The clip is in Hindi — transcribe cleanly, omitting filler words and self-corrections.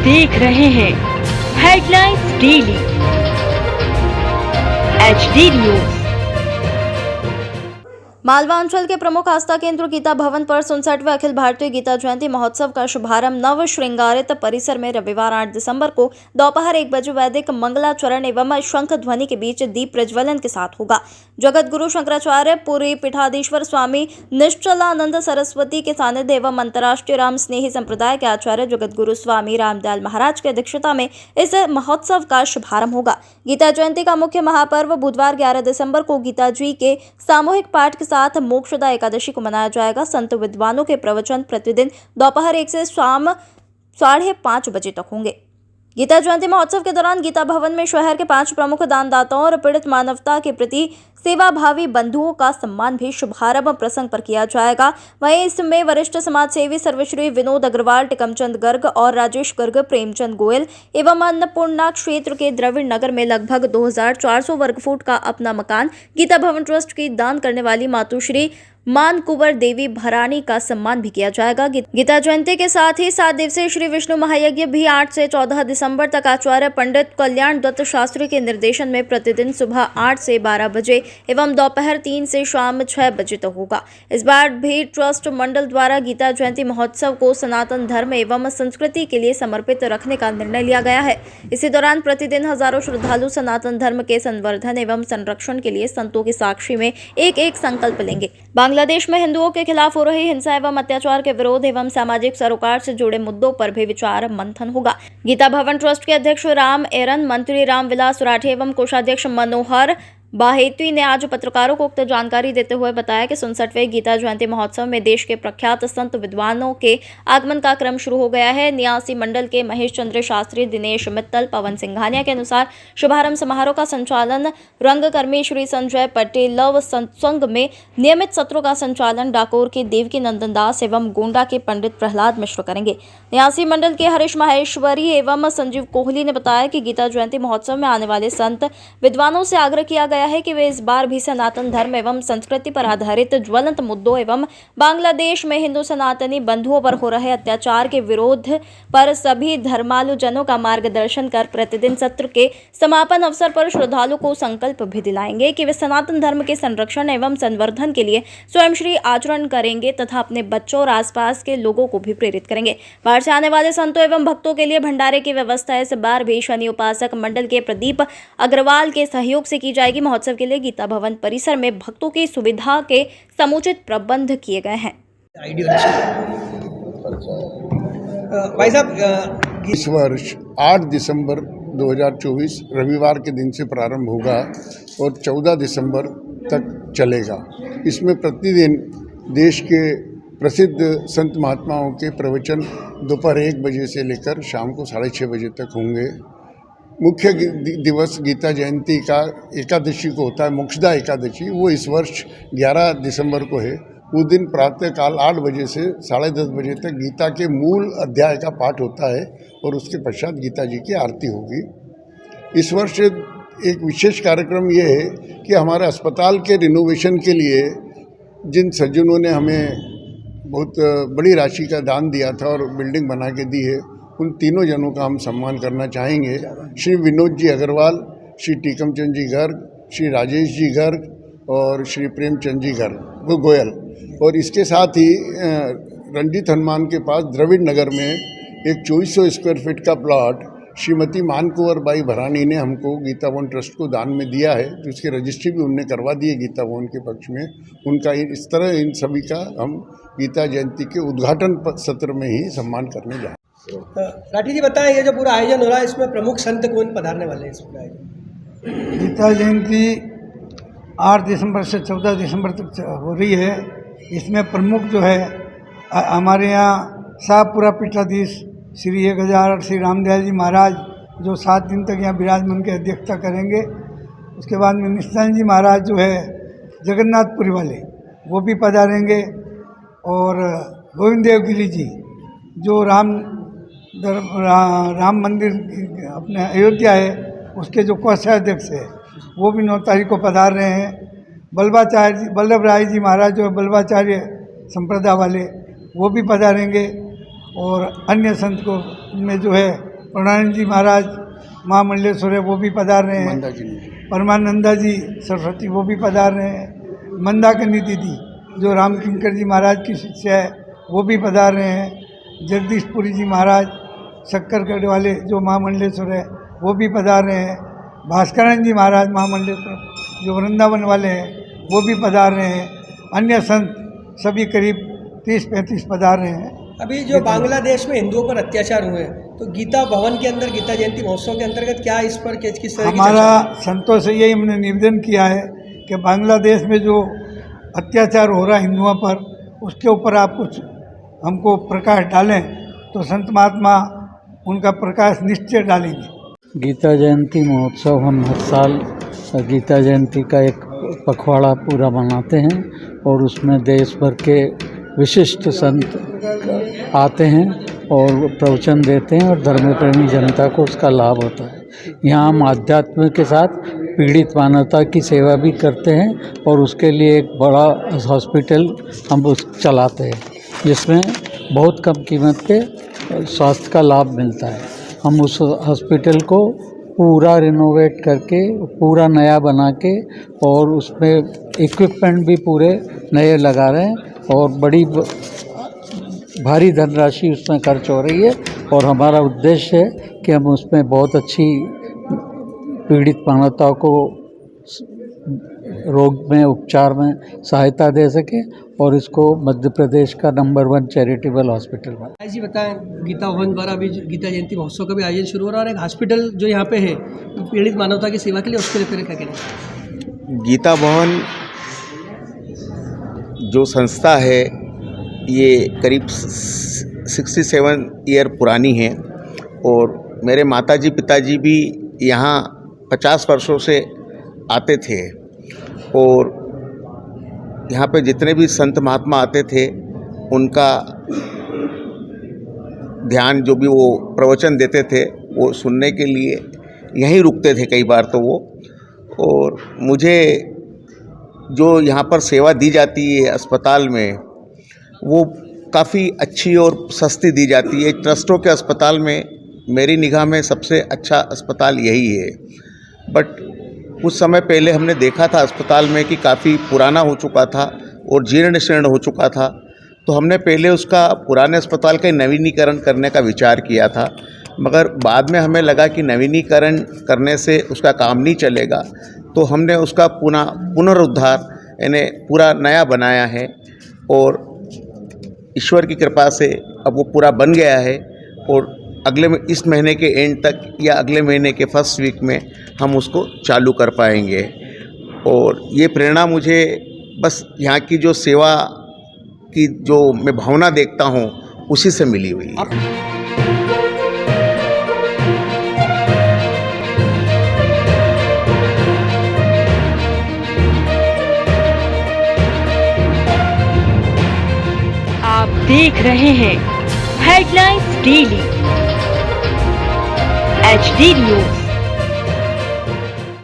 देख रहे हैं headlines daily HD news. Malwa अंचल के प्रमुख आस्था केंद्र गीता भवन पर 67वें अखिल भारतीय गीता जयंती महोत्सव का शुभारंभ नव श्रृंगारित परिसर में रविवार 8 दिसंबर को दोपहर 1 बजे वैदिक मंगलाचरण एवं शंख ध्वनि के बीच दीप प्रज्वलन के साथ होगा। जगत गुरु शंकराचार्य पुरी पीठाधीश्वर स्वामी निश्चलानंद सरस्वती के सानिध्य एवं अंतर्राष्ट्रीय राम स्नेही संप्रदाय के आचार्य जगत गुरु स्वामी रामदयाल महाराज की अध्यक्षता में इस महोत्सव का शुभारंभ होगा। गीता जयंती का मुख्य महापर्व बुधवार 11 दिसंबर को गीता जी के सामूहिक पाठ के साथ मोक्षदा एकादशी को मनाया जाएगा। संत विद्वानों के प्रवचन प्रतिदिन दोपहर 1 से शाम 5:30 बजे तक होंगे। गीता जयंती महोत्सव के दौरान गीता भवन में शहर के 5 प्रमुख दानदाताओं और पीड़ित मानवता के प्रति सेवाभावी बंधुओं का सम्मान भी शुभारंभ प्रसंग पर किया जाएगा। वहीं इसमें वरिष्ठ समाज सेवी सर्वश्री विनोद अग्रवाल, टिकमचंद गर्ग और राजेश गर्ग, प्रेमचंद गोयल एवं अन्नपूर्णा क्षेत्र के द्रविड़ नगर में लगभग 2400 वर्ग फुट का अपना मकान गीता भवन ट्रस्ट की दान करने वाली मातुश्री मान कुंवर देवी भरानी का सम्मान भी किया जाएगा। गीता जयंती के साथ ही 7 दिवसीय श्री विष्णु महायज्ञ भी 8 से 14 दिसंबर तक आचार्य पंडित कल्याण दत्त शास्त्री के निर्देशन में प्रतिदिन सुबह 8 से 12 बजे एवं दोपहर 3 से शाम 6 बजे तक होगा। इस बार भी ट्रस्ट मंडल द्वारा गीता जयंती महोत्सव को सनातन धर्म एवं संस्कृति के लिए समर्पित रखने का निर्णय लिया गया है। इसी दौरान प्रतिदिन हजारों श्रद्धालु सनातन धर्म के संवर्धन एवं संरक्षण के लिए संतों की साक्षी में एक संकल्प लेंगे। बांग्लादेश में हिंदुओं के खिलाफ हो रही हिंसा एवं अत्याचार के विरोध एवं सामाजिक सरोकार से जुड़े मुद्दों पर भी विचार मंथन होगा। गीता भवन ट्रस्ट के अध्यक्ष राम एरन, मंत्री रामविलास राठे एवं कोषाध्यक्ष मनोहर बाहेती ने आज पत्रकारों को उक्त जानकारी देते हुए बताया कि 67वें गीता जयंती महोत्सव में देश के प्रख्यात संत विद्वानों के आगमन का क्रम शुरू हो गया है। न्यासी मंडल के महेश चंद्र शास्त्री, दिनेश मित्तल, पवन सिंघानिया के अनुसार शुभारंभ समारोह का संचालन रंगकर्मी श्री संजय पटेल, लव सत्संग में नियमित सत्रों का संचालन डाकोर के देवकी नंदन दास एवं गोंडा के पंडित प्रहलाद मिश्र करेंगे। न्यासी मंडल के हरीश माहेश्वरी एवं संजीव कोहली ने बताया कि गीता जयंती महोत्सव में आने वाले संत विद्वानों से आग्रह किया गया है कि वे इस बार भी सनातन धर्म एवं संस्कृति पर आधारित ज्वलंत मुद्दों एवं बांग्लादेश में हिंदू सनातनी बंधुओं पर हो रहे अत्याचार के विरोध पर सभी धर्मालुजनों का मार्गदर्शन कर प्रतिदिन सत्र के समापन अवसर पर श्रद्धालु को संकल्प भी दिलाएंगे कि वे सनातन धर्म के संरक्षण एवं संवर्धन के लिए स्वयं श्री आचरण करेंगे तथा अपने बच्चों और आसपास के लोगों को भी प्रेरित करेंगे। बाहर से आने वाले संतों एवं भक्तों के लिए भंडारे की व्यवस्था इस बार भी शनि उपासक मंडल के प्रदीप अग्रवाल के सहयोग से की जाएगी। महोत्सव के लिए गीता भवन परिसर में भक्तों की सुविधा के समुचित प्रबंध किए गए हैं। भाई साहब, इस वर्ष 8 दिसंबर 2024 रविवार के दिन से प्रारंभ होगा और 14 दिसंबर तक चलेगा। इसमें प्रतिदिन देश के प्रसिद्ध संत महात्माओं के प्रवचन दोपहर 1 बजे से लेकर शाम को 6:30 बजे तक होंगे। मुख्य दिवस गीता जयंती का एकादशी को होता है, मोक्षदा एकादशी, वो इस वर्ष 11 दिसंबर को है। उस दिन प्रातःकाल 8 बजे से 10:30 बजे तक गीता के मूल अध्याय का पाठ होता है और उसके पश्चात गीता जी की आरती होगी। इस वर्ष एक विशेष कार्यक्रम ये है कि हमारे अस्पताल के रिनोवेशन के लिए जिन सज्जनों ने हमें बहुत बड़ी राशि का दान दिया था और बिल्डिंग बना के दी है, उन तीनों जनों का हम सम्मान करना चाहेंगे। श्री विनोद जी अग्रवाल, श्री टीकमचंद जी गर्ग, श्री राजेश जी गर्ग और श्री प्रेमचंद जी गर्ग गोयल। और इसके साथ ही रंजीत हनुमान के पास द्रविड़ नगर में एक 2400 स्क्वायर फीट का प्लॉट श्रीमती मानकुंवर बाई भरानी ने हमको गीता भवन ट्रस्ट को दान में दिया है, जिसकी रजिस्ट्री भी उनने करवा दी है गीता भवन के पक्ष में। उनका इस तरह इन सभी का हम गीता जयंती के उद्घाटन सत्र में ही सम्मान करने जा रहे हैं। राठी जी बताएं, ये जो पूरा आयोजन हो रहा है इसमें प्रमुख संत कौन पधारने वाले हैं? इस पूरा आयोजन गीता जयंती 8 दिसंबर से 14 दिसंबर तक हो रही है। इसमें प्रमुख जो है हमारे यहाँ शाहपुरा पीठाधीश श्री 1008 श्री रामदयाल जी महाराज, जो 7 दिन तक यहाँ विराजमान की अध्यक्षता करेंगे। उसके बाद में निष्ठानंद जी महाराज जो है जगन्नाथपुरी वाले, वो भी पधारेंगे। और गोविंद देव गिरी जी जो राम मंदिर अपने अयोध्या है उसके जो कोषाध्यक्ष है, वो भी 9 तारीख को पधार रहे हैं। वल्लभ राय जी महाराज जो बल्लभाचार्य संप्रदाय वाले, वो भी पधारेंगे। और अन्य संत को में जो है प्रणयानंद जी महाराज महामंडलेश्वर है वो भी पधार रहे हैं, परमानंदा जी सरस्वती वो भी पधार रहे हैं, मंदाकिनी दीदी जो रामकिंकर जी महाराज की शिष्या है वो भी पधार रहे हैं, जगदीशपुरी जी महाराज शक्करगढ़ वाले जो महामंडलेश्वर है वो भी पधार रहे हैं, भास्करानंद जी महाराज महामंडलेश्वर जो वृंदावन वाले हैं वो भी पधार रहे हैं, अन्य संत सभी करीब 30-35 पधार रहे हैं। अभी जो बांग्लादेश में हिंदुओं पर अत्याचार हुए हैं तो गीता भवन के अंदर गीता जयंती महोत्सव के अंतर्गत क्या इस पर किस तरह की हमारा संतों से यही हमने निवेदन किया है कि बांग्लादेश में जो अत्याचार हो रहा है हिंदुओं पर उसके ऊपर आप कुछ हमको प्रकाश डालें तो संत महात्मा उनका प्रकाश निश्चय डालेंगे। गीता जयंती महोत्सव हम हर साल गीता जयंती का एक पखवाड़ा पूरा मनाते हैं और उसमें देश भर के विशिष्ट संत आते हैं और प्रवचन देते हैं और धर्म प्रेमी जनता को उसका लाभ होता है। यहाँ हम आध्यात्म के साथ पीड़ित मानवता की सेवा भी करते हैं और उसके लिए एक बड़ा हॉस्पिटल हम उस चलाते हैं जिसमें बहुत कम कीमत पे स्वास्थ्य का लाभ मिलता है। हम उस हॉस्पिटल को पूरा रिनोवेट करके पूरा नया बना के और उसमें इक्विपमेंट भी पूरे नए लगा रहे हैं और बड़ी भारी धनराशि उसमें खर्च हो रही है और हमारा उद्देश्य है कि हम उसमें बहुत अच्छी पीड़ित मानवता को रोग में उपचार में सहायता दे सके और इसको मध्य प्रदेश का नंबर 1 चैरिटेबल हॉस्पिटल बना। जी बताएं, गीता भवन द्वारा अभी गीता जयंती महोत्सव का भी आयोजन शुरू हो रहा है और एक हॉस्पिटल जो यहाँ पे है पीड़ित मानवता की सेवा के लिए उसके लिए क्या कहना? गीता भवन जो संस्था है ये करीब 67 ईयर पुरानी है और मेरे माताजी पिताजी भी यहाँ 50 वर्षों से आते थे और यहाँ पे जितने भी संत महात्मा आते थे उनका ध्यान जो भी वो प्रवचन देते थे वो सुनने के लिए यहीं रुकते थे कई बार तो वो। और मुझे जो यहाँ पर सेवा दी जाती है अस्पताल में वो काफ़ी अच्छी और सस्ती दी जाती है। ट्रस्टों के अस्पताल में मेरी निगाह में सबसे अच्छा अस्पताल यही है। बट कुछ समय पहले हमने देखा था अस्पताल में कि काफ़ी पुराना हो चुका था और जीर्ण शीर्ण हो चुका था, तो हमने पहले उसका पुराने अस्पताल का नवीनीकरण करने का विचार किया था, मगर बाद में हमें लगा कि नवीनीकरण करने से उसका काम नहीं चलेगा, तो हमने उसका पुनरुद्धार यानी पूरा नया बनाया है और ईश्वर की कृपा से अब वो पूरा बन गया है और इस महीने के एंड तक या अगले महीने के फर्स्ट वीक में हम उसको चालू कर पाएंगे। और ये प्रेरणा मुझे बस यहाँ की जो सेवा की जो मैं भावना देखता हूँ उसी से मिली हुई है। आप देख रहे हैं हेडलाइंस डेली HD न्यूज।